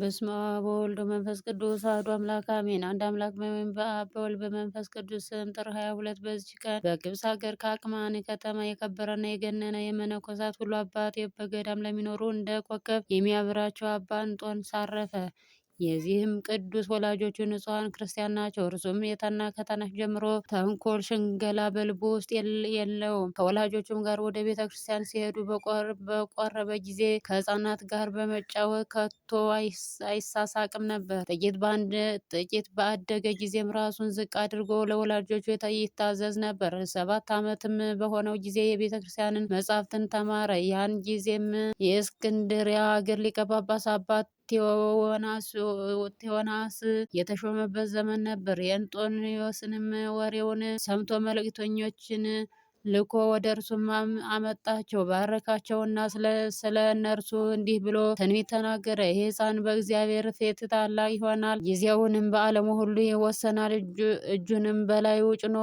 በስመ አብ ወወልድ ወመንፈስ ቅዱስ አሐዱ አምላክ አሜን። አንድ አምላክ በሚሆን በአብ በወልድ በመንፈስ ቅዱስ ስም ጥር 22 በዚች ቀን በግብፅ ሀገር ከአክማን ከተማ የከበረና የገነነ የመነኮሳት ሁሉ አባት በገዳም ለሚኖሩ እንደ ኮከብ የሚያበራቸው አባ እንጦንስ አረፈ። የዚህም ቅዱስ ወላጆቹ ንጹሐን ክርስቲያን ናቸው። እርሱም ከታናሽ ጀምሮ ተንኮል፣ ሽንገላ በልቡ ውስጥ የለውም። ከወላጆቹም ጋር ወደ ቤተ ክርስቲያን ሲሄዱ በቆረበ ጊዜ ከሕፃናት ጋር በመጫወት ከቶ አይሳሳቅም ነበር። ጥቂት ባደገ ጊዜም ራሱን ዝቅ አድርጎ ለወላጆቹ ይታዘዝ ነበር። 7 ዓመትም በሆነው ጊዜ የቤተ ክርስቲያንን መጻሕፍትን ተማረ። ያን ጊዜም የእስክንድርያ ሀገር ሊቀ ጳጳስ አባት ቴዎናስ የተሾመበት ዘመን ነበር። የእንጦንዮስንም ወሬውን ሰምቶ መልእክተኞችን ልኮ ወደ እርሱም አመጣቸው። ባረካቸውና ስለ እነርሱ እንዲህ ብሎ ትንቢት ተናገረ። ይህ ሕፃን በእግዚአብሔር ፊት ታላቅ ይሆናል፣ ጊዜውንም በዓለሙ ሁሉ ይወሰናል። እጁንም በላዩ ጭኖ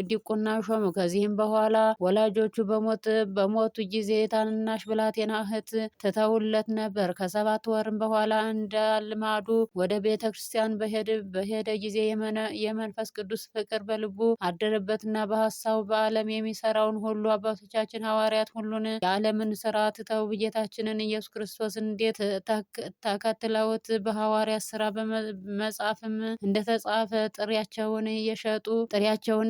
ዲቁና ሾመ። ከዚህም በኋላ ወላጆቹ በሞቱ ጊዜ ታናሽ ብላቴና እህት ትተውለት ነበር። ከ7 ወርም በኋላ እንደ ልማዱ ወደ ቤተ ክርስቲያን በሄደ ጊዜ የመንፈስ ቅዱስ ፍቅር በልቡ አደረበትና በሐሳቡ በዓለም የሚሰራውን ሁሉ አባቶቻችን ሐዋርያት ሁሉን የዓለምን ስራ ትተው ጌታችንን ኢየሱስ ክርስቶስን እንዴት ተከትለውት በሐዋርያት ስራ በመጽሐፍም እንደተጻፈ ጥሪያቸውን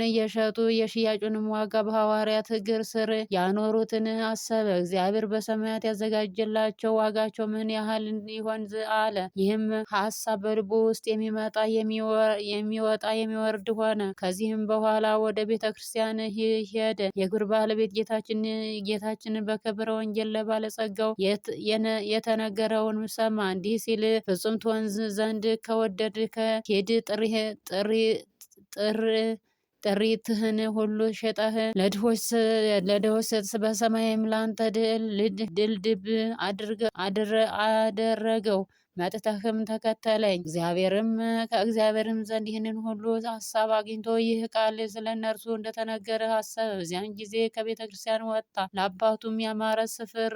እየሸጡ የሽያጩንም ዋጋ በሐዋርያት እግር ስር ያኖሩትን አሰበ። እግዚአብሔር በሰማያት ያዘጋጀላቸው ዋጋቸው ምን ያህል ይሆን አለ። ይህም ሐሳብ በልቡ ውስጥ የሚወጣ የሚወርድ ሆነ። ከዚህም በኋላ ወደ ቤተ ክርስቲያን ሄደ። የክብር ባለቤት ጌታችን በከበረ ወንጌል ለባለጸጋው የተነገረውን ሰማ። እንዲህ ሲል ፍጹም ትሆን ዘንድ ከወደድክ ሂድ፣ ጥሪትህን ሁሉ ሸጠህ ለድሆች ስጥ፣ በሰማይም ላንተ ድልድብ አደረገው። መጥተህም ተከተለኝ። ከእግዚአብሔርም ዘንድ ይህንን ሁሉ ሀሳብ አግኝቶ ይህ ቃል ስለ እነርሱ እንደተነገረ አሰበ። በዚያን ጊዜ ከቤተ ክርስቲያን ወጣ። ለአባቱም ያማረ ስፍር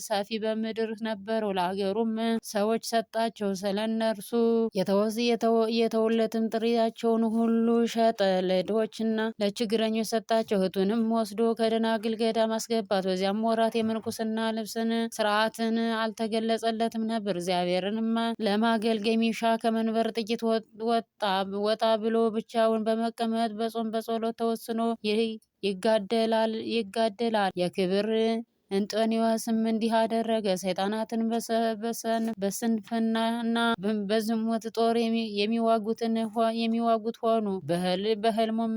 ሰፊ በምድር ነበረው። ለአገሩም ሰዎች ሰጣቸው። ስለ እነርሱ የተውለትም ጥሪያቸውን ሁሉ ሸጠ፣ ለድሆችና ለችግረኞች ሰጣቸው። እህቱንም ወስዶ ከደናግል ገዳም አስገባት። በዚያም ወራት የምንኩስና ልብስን ስርዓትን አልተገለጸለትም ነበር። እግዚአብሔርንም ለማገልገል ሚሻ ከመንበር ጥቂት ወጣ ብሎ ብቻውን በመቀመጥ በጾም በጸሎት ተወስኖ ይጋደላል። የክብር እንጦንዮስም እንዲህ አደረገ። ሰይጣናትን በስንፍናና በዝሙት ጦር የሚዋጉት ሆኑ። በህልሙም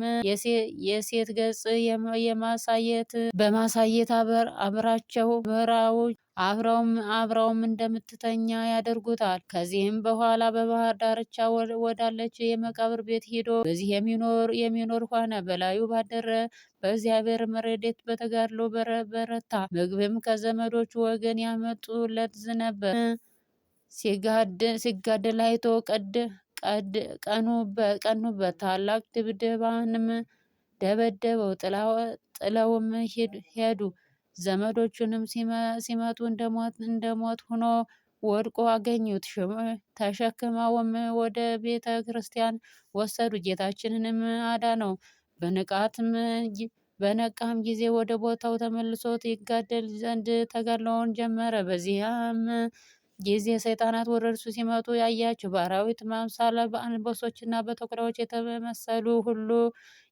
የሴት ገጽ በማሳየት አብራቸው አብረውም እንደምትተኛ ያደርጉታል። ከዚህም በኋላ በባህር ዳርቻ ወዳለች የመቃብር ቤት ሂዶ በዚህ የሚኖር ሆነ። በላዩ ባደረ በእግዚአብሔር ረድኤት በተጋድሎ በረታ። ምግብም ከዘመዶቹ ወገን ያመጡለት ነበር። ሲጋደል አይቶ ቀኑበት። ታላቅ ድብደባንም ደበደበው። ጥለውም ሄዱ። ዘመዶቹንም ሲመጡ እንደሞት ሆኖ ወድቆ አገኙት። ተሸክመውም ወደ ቤተ ክርስቲያን ወሰዱ። ጌታችንንም አዳነው። በነቃም ጊዜ ወደ ቦታው ተመልሶት ይጋደል ዘንድ ተጋድሎውን ጀመረ። በዚያም ጊዜ ሰይጣናት ወደ እርሱ ሲመጡ ያያቸው በአራዊት አምሳል በአንበሶችና በተኩላዎች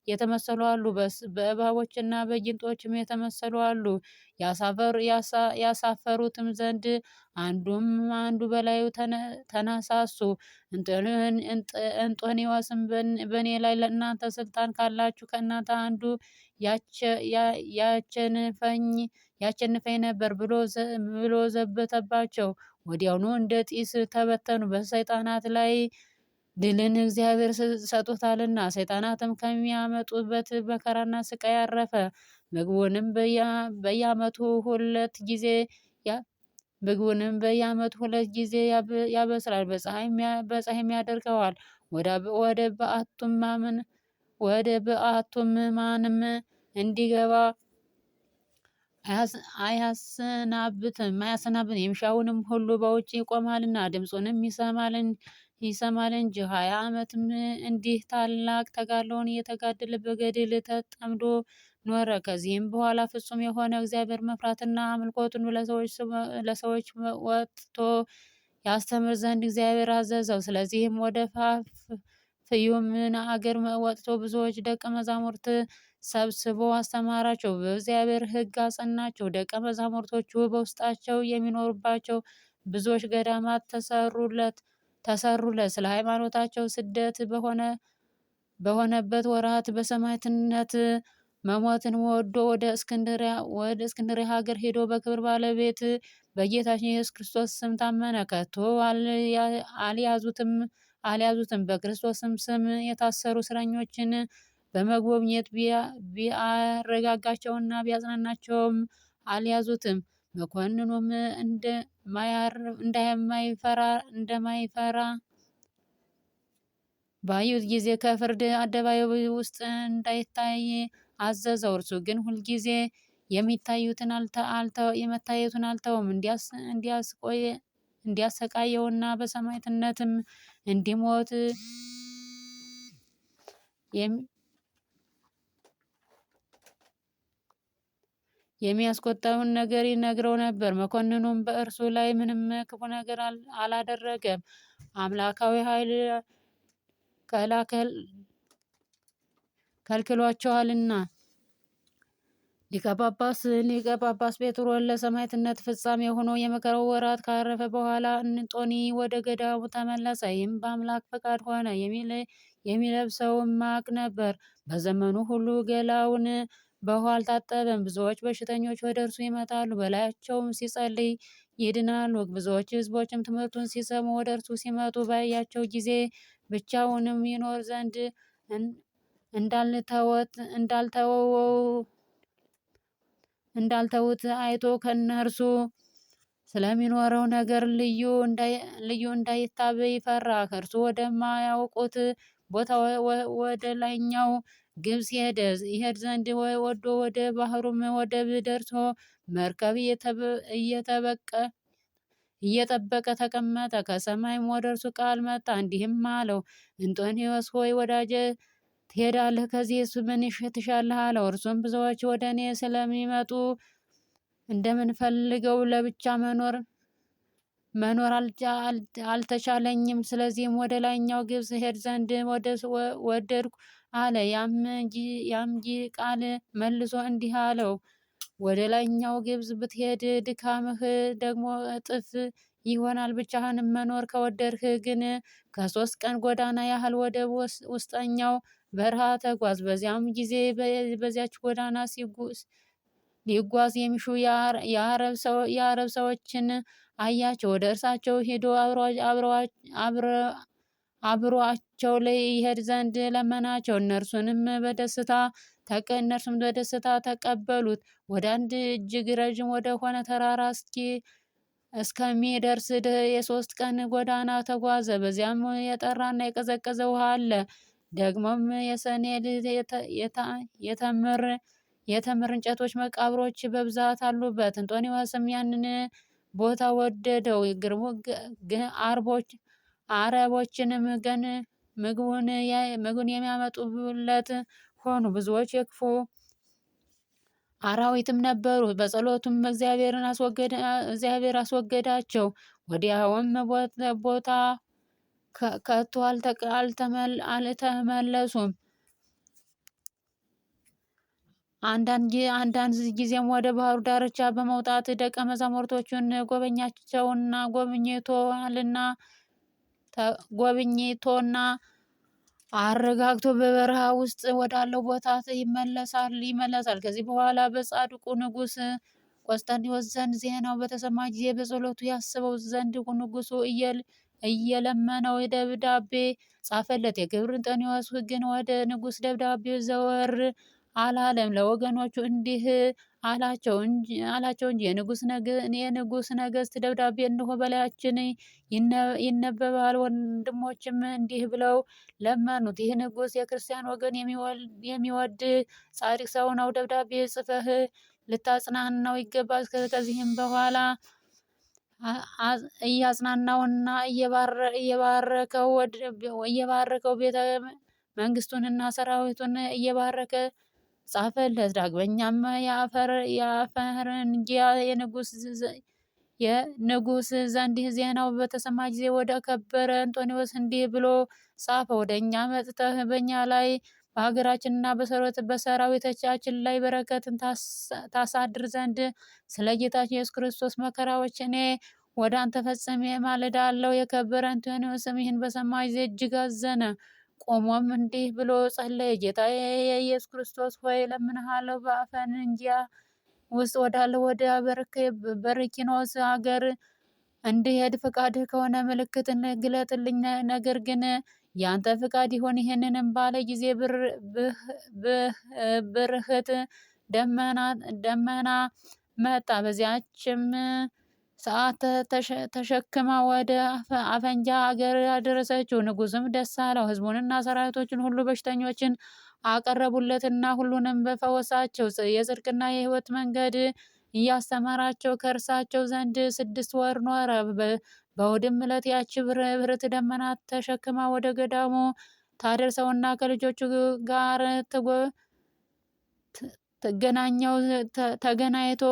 የተመሰሉ አሉ። በእባቦችና በጊንጦችም የተመሰሉ አሉ። ያሳፈሩትም ዘንድ አንዱ በላዩ ተነሳሱ። እንጦንዮስም በእኔ ላይ ለእናንተ ስልጣን ካላችሁ ከእናንተ አንዱ ያቸንፈኝ ነበር ብሎ ዘበተባቸው። ወዲያውኑ እንደ ጢስ ተበተኑ። በሰይጣናት ላይ ድልን እግዚአብሔር ሰጥቶታልና። ሰይጣናትም ከሚያመጡበት መከራና ስቃይ አረፈ። ምግቡንም በየዓመቱ 2 ጊዜ ያበስላል፣ በፀሐይም ያደርገዋል። ወደ በዓቱም ማንም እንዲገባ አያሰናብትም የሚሻውንም ሁሉ በውጭ ይቆማልና ድምፁንም ይሰማል እንጂ 20 ዓመትም እንዲህ ታላቅ ተጋድሎውን እየተጋደለ በገድል ተጠምዶ ኖረ። ከዚህም በኋላ ፍጹም የሆነ እግዚአብሔር መፍራትና አምልኮቱን ለሰዎች ወጥቶ ያስተምር ዘንድ እግዚአብሔር አዘዘው። ስለዚህም ወደ ፍዩምን አገር ወጥቶ ብዙዎች ደቀ መዛሙርት ሰብስቦ አስተማራቸው፣ በእግዚአብሔር ሕግ አጸናቸው። ደቀ መዛሙርቶቹ በውስጣቸው የሚኖሩባቸው ብዙዎች ገዳማት ተሰሩለት። ስለ ሃይማኖታቸው ስደት በሆነበት ወራት በሰማዕትነት መሞትን ወዶ ወደ እስክንድርያ ሀገር ሄዶ በክብር ባለቤት በጌታችን ኢየሱስ ክርስቶስ ስም ታመነ። ከቶ አልያዙትም። በክርስቶስም ስም የታሰሩ እስረኞችን በመጎብኘት ቢያረጋጋቸውና ቢያጽናናቸውም አልያዙትም። መኮንኑም እንደማይፈራ ባዩት ጊዜ ከፍርድ አደባባይ ውስጥ እንዳይታይ አዘዘው። እርሱ ግን ሁልጊዜ የመታየቱን አልተውም። እንዲያሰቃየውና በሰማዕትነትም እንዲሞት የሚያስቆጣውን ነገር ይነግረው ነበር። መኮንኑም በእርሱ ላይ ምንም ክፉ ነገር አላደረገም፣ አምላካዊ ኃይል ከልክሏቸዋልና። ሊቀ ጳጳስ ጴጥሮስ ለሰማዕትነት ፍጻሜ ሆኖ የመከራው ወራት ካረፈ በኋላ እንጦኒ ወደ ገዳሙ ተመለሰ። ይህም በአምላክ ፈቃድ ሆነ። የሚለብሰውም ማቅ ነበር። በዘመኑ ሁሉ ገላውን በውሃ አልታጠበም። ብዙዎች በሽተኞች ወደ እርሱ ይመጣሉ፣ በላያቸውም ሲጸልይ ይድናሉ። ብዙዎች ሕዝቦችም ትምህርቱን ሲሰሙ ወደ እርሱ ሲመጡ ባያቸው ጊዜ ብቻውንም ይኖር ዘንድ እንዳልተውት አይቶ ከእነርሱ ስለሚኖረው ነገር ልዩ እንዳይታበይ ፈራ። ከእርሱ ወደማያውቁት ቦታ ወደ ላይኛው ግብፅ ይሄድ ዘንድ ወዶ ወደ ባህሩም ወደብ ደርሶ መርከብ እየጠበቀ ተቀመጠ። ከሰማይም ወደ እርሱ ቃል መጣ፣ እንዲህም አለው፣ እንጦንዮስ ሆይ ወዳጄ ትሄዳለህ? ከዚህስ ምን ትሻለህ? አለው። እርሱም ብዙዎች ወደ እኔ ስለሚመጡ እንደምንፈልገው ለብቻ መኖር አልተቻለኝም። ስለዚህም ወደ ላይኛው ግብፅ ሄድ ዘንድ ወደድኩ አለ። ያም ቃል መልሶ እንዲህ አለው፣ ወደ ላይኛው ግብፅ ብትሄድ ድካምህ ደግሞ እጥፍ ይሆናል። ብቻህንም መኖር ከወደድህ ግን ከ3 ቀን ጎዳና ያህል ወደ ውስጠኛው በረሃ ተጓዝ። በዚያም ጊዜ በዚያች ጎዳና ሊጓዝ የሚሹ የአረብ ሰዎችን አያቸው። ወደ እርሳቸው ሄዶ አብሮአቸው ላይ ይሄድ ዘንድ ለመናቸው። እነርሱም በደስታ ተቀበሉት። ወደ አንድ እጅግ ረዥም ወደ ሆነ ተራራ እስከሚደርስ የ3 ቀን ጎዳና ተጓዘ። በዚያም የጠራና የቀዘቀዘ ውሃ አለ። ደግሞም የሰኔል የተምር እንጨቶች መቃብሮች በብዛት አሉበት። እንጦንዮስም ያንን ቦታ ወደደው። አረቦችንም ግን ምግቡን የሚያመጡለት ሆኑ። ብዙዎች የክፉ አራዊትም ነበሩ። በጸሎቱም እግዚአብሔር አስወገዳቸው። ወዲያውም ቦታ ከቶ አልተመለሱም። አንዳንድ ጊዜም ወደ ባህሩ ዳርቻ በመውጣት ደቀ መዛሙርቶቹን ጎብኝቶና አረጋግቶ በበረሃ ውስጥ ወዳለው ቦታ ይመለሳል። ከዚህ በኋላ በጻድቁ ንጉሥ ቆስጠንጢኖስ ዘንድ ዜናው በተሰማ ጊዜ በጸሎቱ ያስበው ዘንድ ንጉሡ እየለመነው ደብዳቤ ጻፈለት። የክብር እንጦንዮስ ግን ወደ ንጉሥ ደብዳቤ ዘወር አላለም። ለወገኖቹ እንዲህ አላቸው እንጂ የንጉሥ ነገሥት ደብዳቤ እነሆ በላያችን ይነበባል። ወንድሞችም እንዲህ ብለው ለመኑት፣ ይህ ንጉሥ የክርስቲያን ወገን የሚወድ ጻድቅ ሰው ነው። ደብዳቤ ጽፈህ ልታጽናናው ይገባል። ከዚህም በኋላ እያጽናናውና እየባረከው ቤተ መንግስቱንና ሰራዊቱን እየባረከ ጻፈለት። ዳግመኛም የአፈረንጊያ የንጉስ ዘንድ ዜናው በተሰማ ጊዜ ወደ ከበረ አንጦንዮስ እንዲህ ብሎ ጻፈ። ወደ እኛ መጥተህ በእኛ ላይ በሀገራችንና በሰራዊቶቻችን ላይ በረከትን ታሳድር ዘንድ ስለ ጌታችን ኢየሱስ ክርስቶስ መከራዎች እኔ ወደ አንተ ፈጽሜ ማልዳለሁ። የከበረ አንጦንዮስም ይህን በሰማ ጊዜ እጅግ አዘነ። ቆሞም እንዲህ ብሎ ጸለየ። ጌታዬ የኢየሱስ ክርስቶስ ሆይ እለምንሃለሁ፣ በአፈንንጊያ ውስጥ ወዳለው ወደ በርኪኖስ ሀገር እንድሄድ ፈቃድህ ከሆነ ምልክትን ግለጥልኝ። ነገር ግን ያንተ ፍቃድ ይሆን። ይህንንም ባለ ጊዜ ብርህት ደመና መጣ። በዚያችም ሰዓት ተሸክማ ወደ አፈንጃ አገር አደረሰችው። ንጉስም ደስ አለው። ህዝቡንና ሰራዊቶችን ሁሉ በሽተኞችን አቀረቡለትና ሁሉንም በፈወሳቸው። የጽድቅና የህይወት መንገድ እያስተማራቸው ከእርሳቸው ዘንድ 6 ወር ኖረ። በእሑድም ዕለት ያቺ ብርት ደመና ተሸክማ ወደ ገዳሙ ታደርሰውና ከልጆቹ ጋር ተገናኝቶ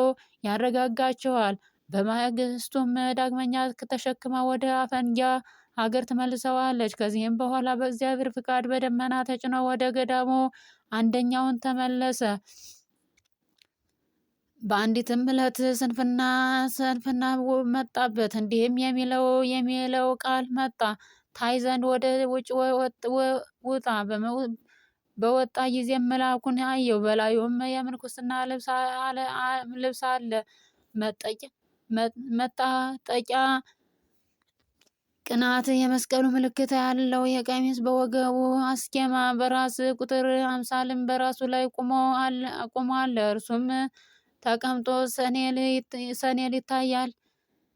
ያረጋጋቸዋል። በማግስቱም ዳግመኛ ተሸክማ ወደ አፈንጊያ ሀገር ትመልሰዋለች። ከዚህም በኋላ በእግዚአብሔር ፍቃድ በደመና ተጭኖ ወደ ገዳሙ አንደኛውን ተመለሰ። በአንዲትም ዕለት ስንፍና መጣበት። እንዲህም የሚለው ቃል መጣ፣ ታይ ዘንድ ወደ ውጭ ውጣ። በወጣ ጊዜም መልአኩን አየው። በላዩም የምንኩስና ልብስ አለ። መታጠቂያ ቅናት የመስቀሉ ምልክት ያለው የቀሚስ በወገቡ አስኬማ በራስ ቁጥር አምሳልም በራሱ ላይ ቆሞ አለ። እርሱም ተቀምጦ ሰኔል ይታያል።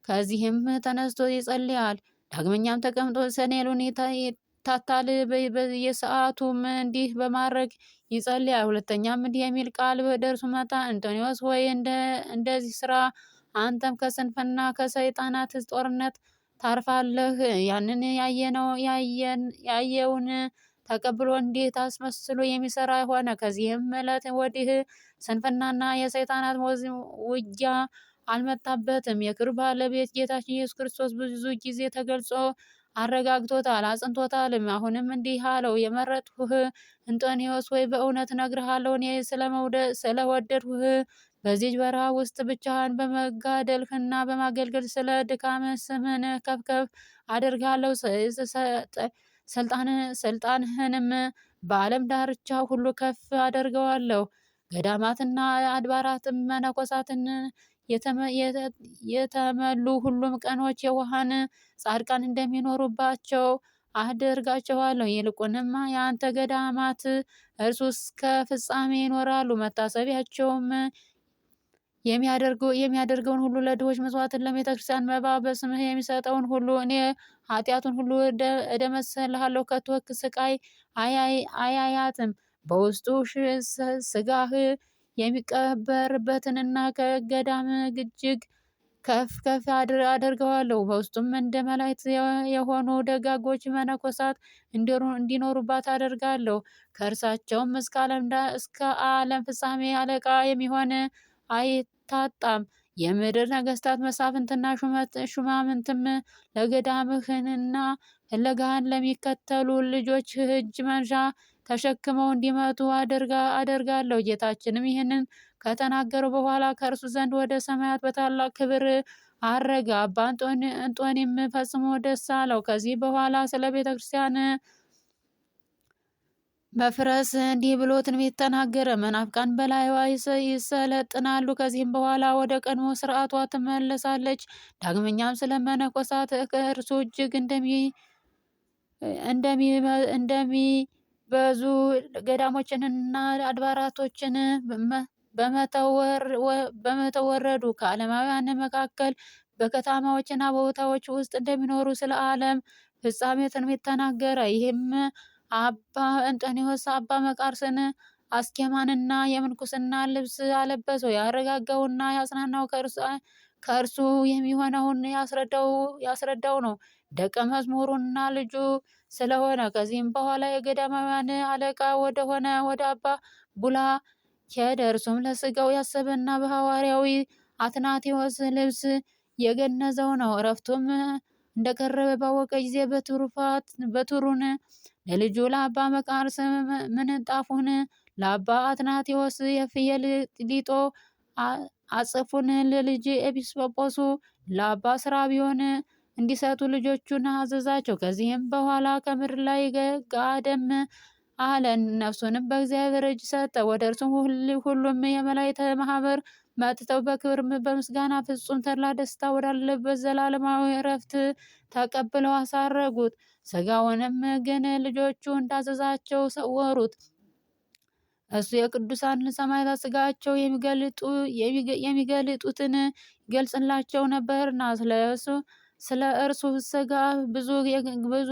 ከዚህም ተነስቶ ይጸልያል። ዳግመኛም ተቀምጦ ሰኔሉን ይታታል። በየሰዓቱም እንዲህ በማድረግ ይጸልያል። ሁለተኛም እንዲህ የሚል ቃል ወደ እርሱ መጣ፣ አንጦንዮስ ሆይ እንደዚህ ስራ፣ አንተም ከስንፍና ከሰይጣናት ጦርነት ታርፋለህ። ያንን ያየውን ተቀብሎ እንዴት አስመስሎ የሚሰራ ሆነ። ከዚህም ዕለት ወዲህ ስንፍናና የሰይጣናት ውጊያ አልመጣበትም። የክብር ባለቤት ጌታችን ኢየሱስ ክርስቶስ ብዙ ጊዜ ተገልጾ አረጋግቶታል፣ አጽንቶታልም። አሁንም እንዲህ አለው፣ የመረጥሁህ አንጦንዮስ ወይ በእውነት እነግርሃለሁ፣ እኔ ስለወደድሁህ በዚህ በረሃ ውስጥ ብቻህን በመጋደልህና በማገልገል ስለ ድካም ስምህን ከፍ አደርጋለሁ። ስልጣንህንም በዓለም ዳርቻ ሁሉ ከፍ አደርገዋለሁ። ገዳማትና አድባራትም መነኮሳትን የተመሉ ሁሉም ቀኖች የዋሃን ጻድቃን እንደሚኖሩባቸው አደርጋቸዋለሁ። ይልቁንም የአንተ ገዳማት እርሱ እስከ ፍጻሜ ይኖራሉ። መታሰቢያቸውም የሚያደርገውን ሁሉ፣ ለድሆች መስዋዕትን፣ ለቤተ ክርስቲያን መባ፣ በስምህ የሚሰጠውን ሁሉ እኔ ኃጢአቱን ሁሉ እደመስስልሃለሁ። ከቶ ስቃይ አያያትም። በውስጡ ስጋህ የሚቀበርበትንና ከገዳም እጅግ ከፍ አደርገዋለሁ። በውስጡም እንደ መላእክት የሆኑ ደጋጎች መነኮሳት እንዲኖሩባት አደርጋለሁ። ከእርሳቸውም እስከ ዓለም ፍጻሜ አለቃ የሚሆን አይታጣም። የምድር ነገስታት መሳፍንትና ሹማምንትም ለገዳምህንና ፍለጋህን ለሚከተሉ ልጆች እጅ መንሻ ተሸክመው እንዲመጡ አደርጋለሁ። ጌታችንም ይህንን ከተናገሩ በኋላ ከእርሱ ዘንድ ወደ ሰማያት በታላቅ ክብር አረገ። አባ እንጦኒም ፈጽሞ ደስ አለው። ከዚህ በኋላ ስለ ቤተ ክርስቲያን መፍረስ እንዲህ ብሎ ትንቢት ተናገረ። መናፍቃን በላይዋ ይሰለጥናሉ። ከዚህም በኋላ ወደ ቀድሞ ስርዓቷ ትመለሳለች። ዳግመኛም ስለ መነኮሳት ከእርሱ እጅግ እንደሚበዙ ገዳሞችንና አድባራቶችን በመተው ወረዱ። ከዓለማውያን መካከል በከተማዎችና በቦታዎች ውስጥ እንደሚኖሩ ስለ ዓለም ፍጻሜ ትንቢት ተናገረ። ይህም አባ እንጦንዮስ አባ መቃርስን አስኬማንና የምንኩስና ልብስ አለበሰው። ያረጋጋውና ያጽናናው ከእርሱ የሚሆነውን ያስረዳው ነው ደቀ መዝሙሩና ልጁ ስለሆነ። ከዚህም በኋላ የገዳማውያን አለቃ ወደሆነ ወደ አባ ቡላ ሄደ። እርሱም ለስጋው ያሰበና በሐዋርያዊ አትናቴዎስ ልብስ የገነዘው ነው። እረፍቱም እንደቀረበ ባወቀ ጊዜ በትሩን ለልጁ ለአባ መቃርስ ምንጣፉን ለአባ አትናቴዎስ የፍየል ሊጦ አጽፉን ለልጅ ኤጲስቆጶሱ ለአባ ስራቢዮን እንዲሰጡ ልጆቹን አዘዛቸው። ከዚህም በኋላ ከምድር ላይ ጋደም አለ፣ ነፍሱንም በእግዚአብሔር እጅ ሰጠ። ወደ እርሱም ሁሉም የመላእክት ማህበር መጥተው በክብር በምስጋና ፍጹም ተድላ ደስታ ወዳለበት ዘላለማዊ እረፍት ተቀብለው አሳረጉት። ስጋውንም ግን ልጆቹ እንዳዘዛቸው ሰወሩት። እሱ የቅዱሳን ሰማዕታት ስጋቸው የሚገልጡትን ይገልጽላቸው ነበርና ስለ እርሱ ስጋ ብዙ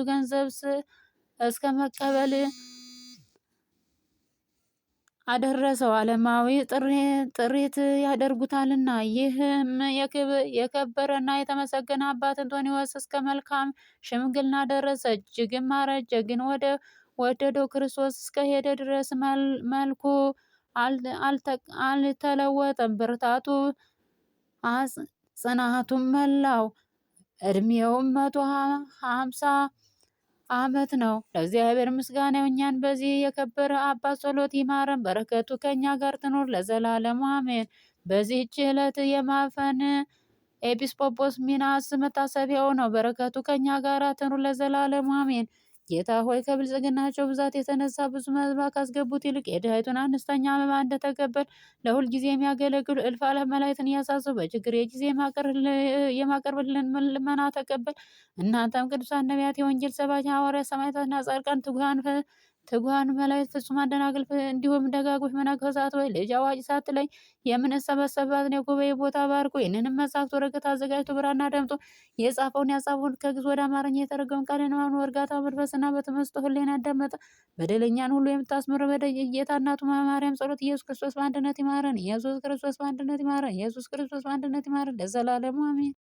ገንዘብ እስከ መቀበል አደረሰው። ዓለማዊ ጥሪት ያደርጉታልና። ይህም የከበረና የተመሰገነ አባት አንጦንዮስ እስከ መልካም ሽምግልና ደረሰ። እጅግም አረጀ። ግን ወደደው ክርስቶስ እስከ ሄደ ድረስ መልኩ አልተለወጠም። ብርታቱ ጽናቱም መላው። እድሜውም 150 ዓመት ነው። ለእግዚአብሔር ምስጋና እኛን በዚህ የከበረ አባት ጸሎት ይማረን፣ በረከቱ ከኛ ጋር ትኖር ለዘላለሙ አሜን። በዚህች ዕለት የማፈን ኤጲስቆጶስ ሚናስ መታሰቢያው ነው። በረከቱ ከኛ ጋር ትኑር ለዘላለሙ አሜን። ጌታ ሆይ ከብልጽግናቸው ብዛት የተነሳ ብዙ መባ ካስገቡት ይልቅ የድሃይቱን አነስተኛ መባ እንደተቀበል ለሁል ጊዜ የሚያገለግሉ እልፍ አእላፍ መላእክትን እያሳሰቡ በችግር ጊዜ የማቀርብልን ልመና ተቀበል። እናንተም ቅዱሳን ነቢያት፣ የወንጌል ሰባኪ ሐዋርያት፣ ሰማዕታትና ጻድቃን፣ ትጉሃን መላእክት፣ ፍጹማን ደናግል፣ እንዲሁም ደጋጎች መነኮሳት ወይ ልጅ አዋቂ ሳትለይ የምንሰበሰብባትን የጉባኤ ቦታ ባርኩ። ይህንንም መጽሐፍት ወረቀት አዘጋጅቶ ብራና ደምጦ ያጻፈውን ከግዕዝ ወደ አማርኛ የተረጎመውን ቃለ ንባቡን በእርጋታ መንፈስና በተመስጦ ሕሊና ያዳመጠ በደለኛን ሁሉ የምታስምር በጌታ እናቱ ማርያም ጸሎት ኢየሱስ ክርስቶስ በአንድነት ይማረን። ኢየሱስ ክርስቶስ በአንድነት ይማረን። ኢየሱስ ክርስቶስ በአንድነት ይማረን ለዘላለሙ አሜን።